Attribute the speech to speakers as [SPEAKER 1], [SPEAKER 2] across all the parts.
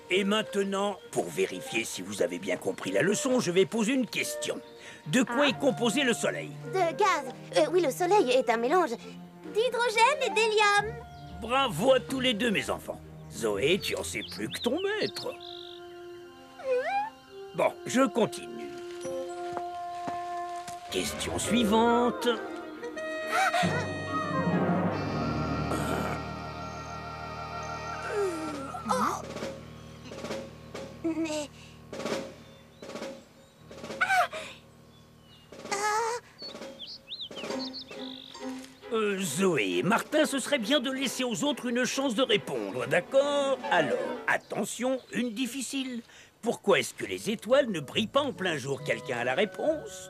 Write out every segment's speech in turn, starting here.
[SPEAKER 1] Et maintenant, pour vérifier si vous avez bien compris la leçon, je vais poser une question. De quoi est composé le Soleil?
[SPEAKER 2] De gaz. Oui, le Soleil est un mélange d'hydrogène et d'hélium.
[SPEAKER 1] Bravo à tous les deux, mes enfants. Zoé, tu en sais plus que ton maître. Bon, je continue. Question suivante.
[SPEAKER 2] Mais...
[SPEAKER 1] Zoé et Martin, ce serait bien de laisser aux autres une chance de répondre, d'accord? Alors, attention, une difficile. Pourquoi est-ce que les étoiles ne brillent pas en plein jour? Quelqu'un a la réponse?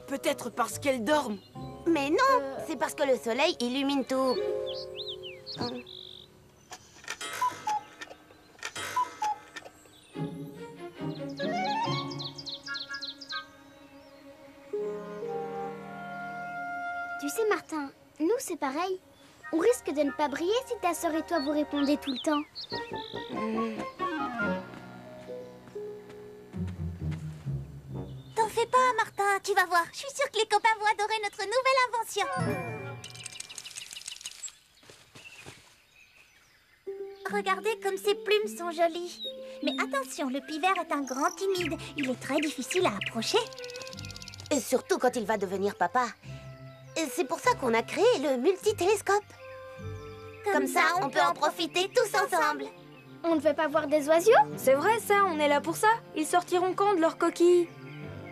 [SPEAKER 3] Peut-être parce qu'elles dorment.
[SPEAKER 2] Mais non, c'est parce que le Soleil illumine tout.
[SPEAKER 4] Tu sais, Martin, nous, c'est pareil. On risque de ne pas briller si ta sœur et toi vous répondez tout le temps.
[SPEAKER 5] T'en fais pas, Martin, tu vas voir. Je suis sûre que les copains vont adorer notre nouvelle invention. Regardez comme ses plumes sont jolies. Mais attention, le pivert est un grand timide. Il est très difficile à approcher.
[SPEAKER 2] Et surtout quand il va devenir papa. Et c'est pour ça qu'on a créé le multitélescope. Comme ça, on peut en profiter tous ensemble.
[SPEAKER 4] On ne veut pas voir des oiseaux?
[SPEAKER 6] C'est vrai ça, on est là pour ça. Ils sortiront quand de leur coquille?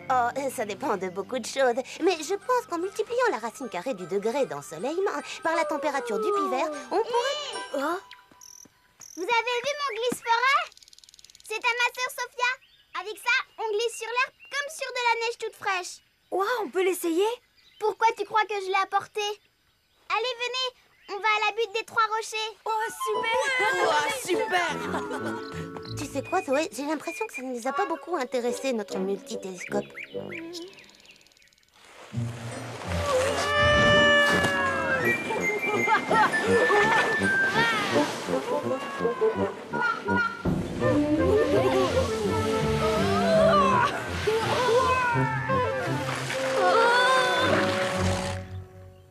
[SPEAKER 2] Oh, ça dépend de beaucoup de choses. Mais je pense qu'en multipliant la racine carrée du degré d'ensoleillement par la température du pivert, on pourrait... Oh.
[SPEAKER 4] Vous avez vu mon glisse-forêt? C'est à ma sœur Sophia. Avec ça, on glisse sur l'herbe comme sur de la neige toute fraîche.
[SPEAKER 6] Ouah, on peut l'essayer?
[SPEAKER 4] Pourquoi tu crois que je l'ai apporté? Allez, venez, on va à la butte des 3 rochers.
[SPEAKER 6] Oh, super!
[SPEAKER 2] Tu sais quoi, Zoé? J'ai l'impression que ça ne les a pas beaucoup intéressés, notre multitélescope.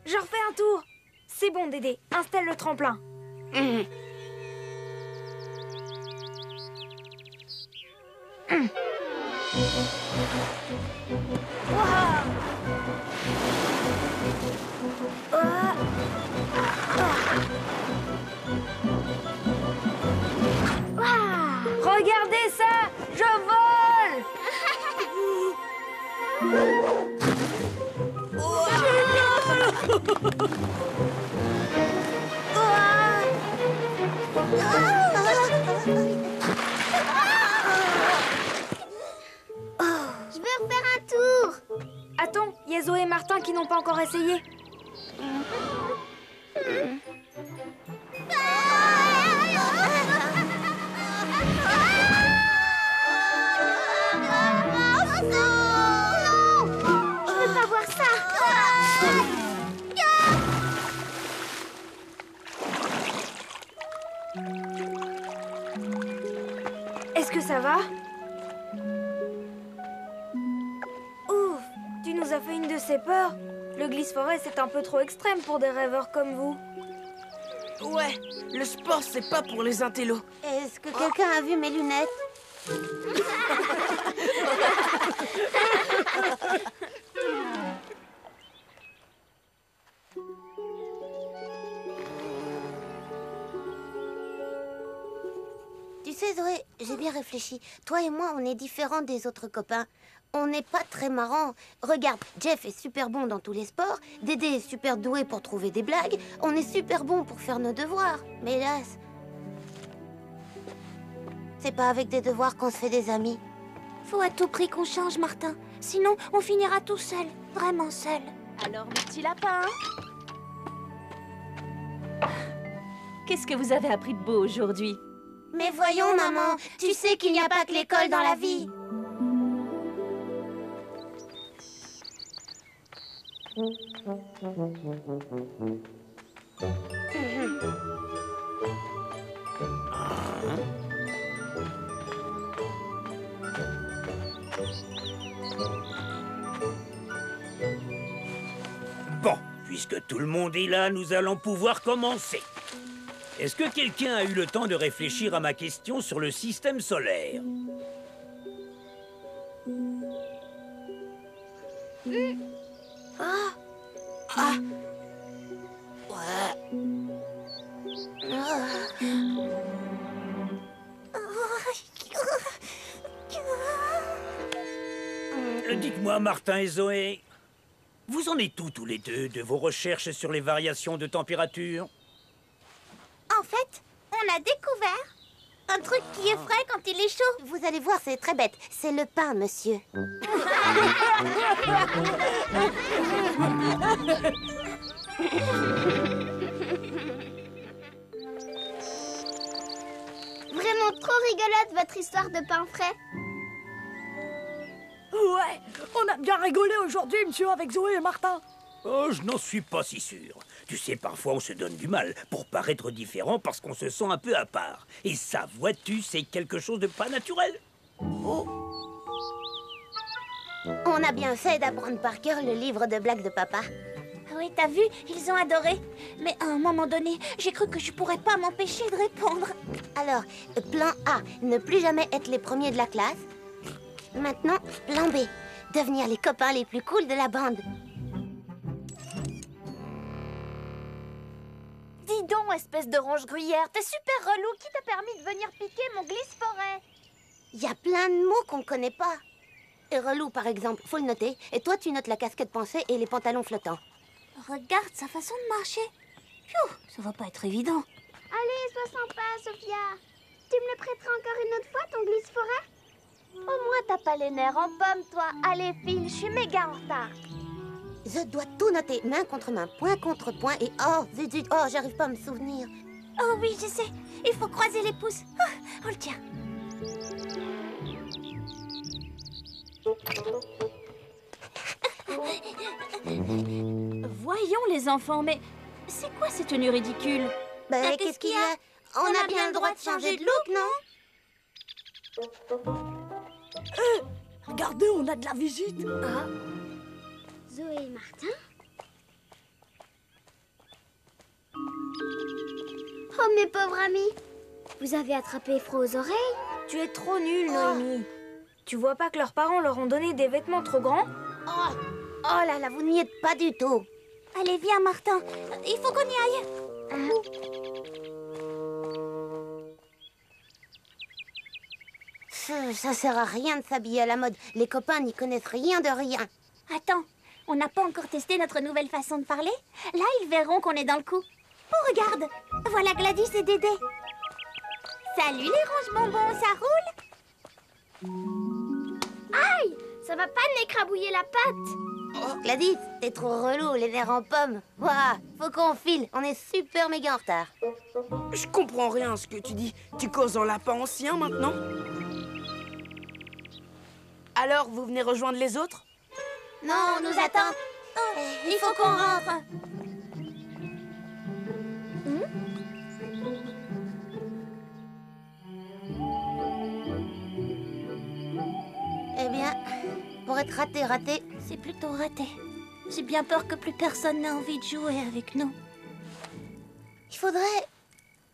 [SPEAKER 6] J'en refais un tour. C'est bon, Dédé. Installe le tremplin. Regardez ça! Je vole!
[SPEAKER 4] Je veux refaire un tour.
[SPEAKER 6] Attends, il y a Zoé et Martin qui n'ont pas encore essayé.
[SPEAKER 4] Je veux pas voir ça.
[SPEAKER 6] Est-ce que ça va? Ouf, tu nous as fait une de ces peurs. Le glisse-forêt, c'est un peu trop extrême pour des rêveurs comme vous.
[SPEAKER 3] Ouais, le sport, c'est pas pour les intellos.
[SPEAKER 2] Est-ce que quelqu'un a vu mes lunettes? Tu sais, Zoé, j'ai bien réfléchi. Toi et moi, on est différents des autres copains. On n'est pas très marrants. Regarde, Jeff est super bon dans tous les sports. Dédé est super doué pour trouver des blagues. On est super bon pour faire nos devoirs. Mais hélas, c'est pas avec des devoirs qu'on se fait des amis.
[SPEAKER 5] Faut à tout prix qu'on change, Martin. Sinon, on finira tout seul. Vraiment seul.
[SPEAKER 7] Alors, mes petits lapins, qu'est-ce que vous avez appris de beau aujourd'hui?
[SPEAKER 2] Mais voyons, maman, tu sais qu'il n'y a pas que l'école dans la vie.
[SPEAKER 1] Bon, puisque tout le monde est là, nous allons pouvoir commencer. Est-ce que quelqu'un a eu le temps de réfléchir à ma question sur le système solaire? Dites-moi, Martin et Zoé, vous en êtes où tous les deux de vos recherches sur les variations de température?
[SPEAKER 5] En fait, on a découvert un truc qui est frais quand il est chaud.
[SPEAKER 2] Vous allez voir, c'est très bête. C'est le pain, monsieur.
[SPEAKER 4] Vraiment trop rigolote votre histoire de pain frais.
[SPEAKER 3] Ouais, on a bien rigolé aujourd'hui, monsieur, avec Zoé et Martin.
[SPEAKER 1] Oh, je n'en suis pas si sûr. Tu sais, parfois on se donne du mal pour paraître différent parce qu'on se sent un peu à part. Et ça, vois-tu, c'est quelque chose de pas naturel. Oh.
[SPEAKER 2] On a bien fait d'apprendre par cœur le livre de blagues de papa.
[SPEAKER 5] Oui, t'as vu, ils ont adoré. Mais à un moment donné, j'ai cru que je pourrais pas m'empêcher de répondre.
[SPEAKER 2] Alors, plan A, ne plus jamais être les premiers de la classe. Maintenant, plan B, devenir les copains les plus cools de la bande.
[SPEAKER 7] Dis donc, espèce de ronge-gruyère, t'es super relou. Qui t'a permis de venir piquer mon glisse-forêt?
[SPEAKER 2] Il y a plein de mots qu'on ne connaît pas. Et relou, par exemple, faut le noter. Et toi, tu notes la casquette pensée et les pantalons flottants.
[SPEAKER 5] Regarde sa façon de marcher. Pfiou, ça va pas être évident.
[SPEAKER 4] Allez, sois sympa, Sophia. Tu me le prêteras encore une autre fois, ton glisse-forêt?
[SPEAKER 7] Au moins, t'as pas les nerfs en pomme, toi. Allez, file, je suis méga en retard.
[SPEAKER 2] Je dois tout noter, main contre main, point contre point, et oh, zut, zut, oh, j'arrive pas à me souvenir.
[SPEAKER 5] Oh oui, je sais. Il faut croiser les pouces. Ah, on le tient. Voyons les enfants, mais c'est quoi ces tenues ridicules?
[SPEAKER 2] Ben, qu'est-ce qu'il y a? On a bien le droit de changer de look, non?
[SPEAKER 3] Regardez, on a de la visite.
[SPEAKER 4] Zoé et Martin? Oh, mes pauvres amis! Vous avez attrapé froid aux oreilles?
[SPEAKER 6] Tu es trop nulle, Noémie. Tu vois pas que leurs parents leur ont donné des vêtements trop grands?
[SPEAKER 2] Oh là là, vous n'y êtes pas du tout.
[SPEAKER 5] Allez, viens, Martin. Il faut qu'on y aille.
[SPEAKER 2] Ça sert à rien de s'habiller à la mode. Les copains n'y connaissent rien de rien.
[SPEAKER 5] Attends, on n'a pas encore testé notre nouvelle façon de parler. Là, ils verront qu'on est dans le coup. Oh, regarde, voilà Gladys et Dédé. Salut les ronges-bonbons, ça roule?
[SPEAKER 4] Aïe! Ça va pas m'écrabouiller la patte!
[SPEAKER 2] Oh, Gladys, t'es trop relou, les nerfs en pomme. Ouah, faut qu'on file, on est super méga en retard.
[SPEAKER 3] Je comprends rien à ce que tu dis. Tu causes en lapin ancien maintenant? Alors, vous venez rejoindre les autres?
[SPEAKER 2] Non, on nous attend.
[SPEAKER 5] Oh, il faut qu'on rentre.
[SPEAKER 2] Eh bien, pour être raté,
[SPEAKER 5] C'est plutôt raté. J'ai bien peur que plus personne n'ait envie de jouer avec nous.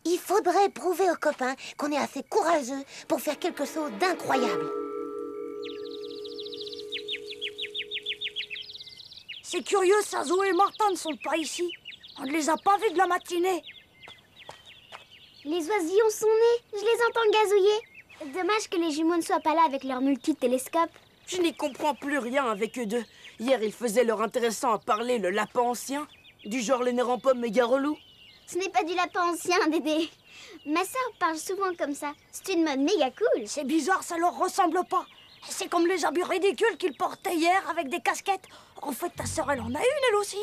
[SPEAKER 2] il faudrait prouver aux copains qu'on est assez courageux pour faire quelque chose d'incroyable.
[SPEAKER 3] C'est curieux, ça, Zoé et Martin ne sont pas ici. On ne les a pas vus de la matinée.
[SPEAKER 4] Les oisillons sont nés, je les entends gazouiller. Dommage que les jumeaux ne soient pas là avec leur multitélescope.
[SPEAKER 3] Je n'y comprends plus rien avec eux deux. Hier, ils faisaient leur intéressant à parler le lapin ancien, du genre les nerfs en pomme méga relou.
[SPEAKER 4] Ce n'est pas du lapin ancien, Dédé. Ma sœur parle souvent comme ça. C'est une mode méga cool.
[SPEAKER 3] C'est bizarre, ça leur ressemble pas. C'est comme les habits ridicules qu'ils portaient hier avec des casquettes. En fait, ta sœur, elle en a une, elle aussi.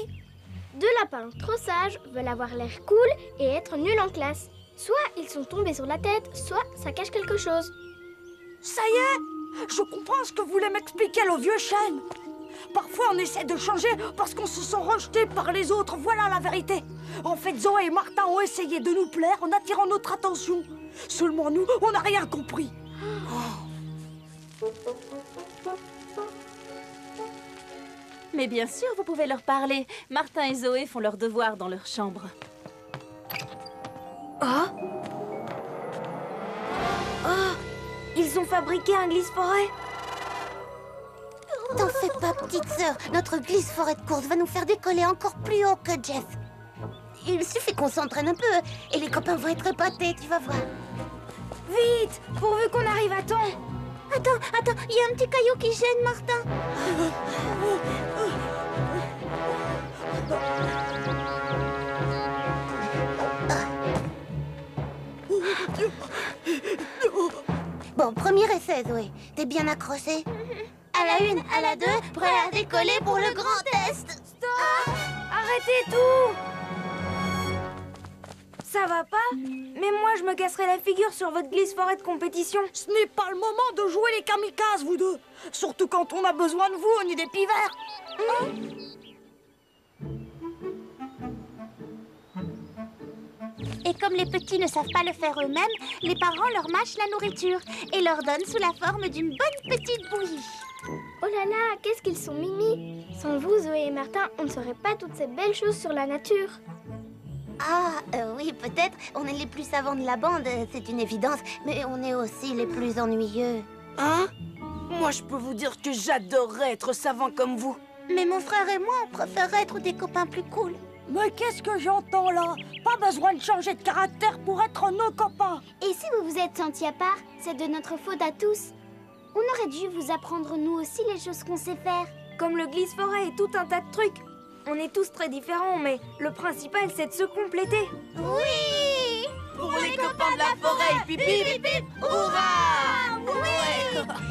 [SPEAKER 4] Deux lapins trop sages veulent avoir l'air cool et être nuls en classe. Soit ils sont tombés sur la tête, soit ça cache quelque chose.
[SPEAKER 3] Ça y est, je comprends ce que voulait m'expliquer le vieux chêne. Parfois, on essaie de changer parce qu'on se sent rejeté par les autres, voilà la vérité.
[SPEAKER 6] En fait, Zoé et Martin ont essayé de nous plaire en attirant notre attention. Seulement nous, on n'a rien compris.
[SPEAKER 8] Mais bien sûr, vous pouvez leur parler. Martin et Zoé font leurs devoirs dans leur chambre.
[SPEAKER 6] Ah! Ah! Ils ont fabriqué un glisse-forêt.
[SPEAKER 2] T'en fais pas, petite sœur. Notre glisse-forêt de course va nous faire décoller encore plus haut que Jeff. Il suffit qu'on s'entraîne un peu et les copains vont être épatés, tu vas voir.
[SPEAKER 6] Vite! Pourvu qu'on arrive à temps.
[SPEAKER 2] Attends, il y a un petit caillou qui gêne, Martin. Bon, premier essai, Zoé. T'es bien accroché? À la 1, à la 2, prêt à décoller pour le grand test.
[SPEAKER 6] Stop! Arrêtez tout! Ça va pas? Mais moi, je me casserai la figure sur votre glisse-forêt de compétition.
[SPEAKER 3] Ce n'est pas le moment de jouer les kamikazes, vous deux. Surtout quand on a besoin de vous, on est des pivers.
[SPEAKER 5] Et comme les petits ne savent pas le faire eux-mêmes, les parents leur mâchent la nourriture et leur donnent sous la forme d'une bonne petite bouillie.
[SPEAKER 4] Oh là là, qu'est-ce qu'ils sont mimi! Sans vous, Zoé et Martin, on ne saurait pas toutes ces belles choses sur la nature.
[SPEAKER 2] Oui, peut-être. On est les plus savants de la bande, c'est une évidence. Mais on est aussi les plus ennuyeux.
[SPEAKER 3] Hein? Moi, je peux vous dire que j'adorerais être savant comme vous.
[SPEAKER 2] Mais mon frère et moi, on préférerait être des copains plus cool.
[SPEAKER 3] Mais qu'est-ce que j'entends là? Pas besoin de changer de caractère pour être nos copains.
[SPEAKER 4] Et si vous vous êtes sentis à part, c'est de notre faute à tous. On aurait dû vous apprendre nous aussi les choses qu'on sait faire.
[SPEAKER 6] Comme le glisse-forêt et tout un tas de trucs. On est tous très différents, mais le principal, c'est de se compléter.
[SPEAKER 2] Oui!
[SPEAKER 3] Pour les copains de la forêt, pipi, pipi, hurrah!
[SPEAKER 2] Oui!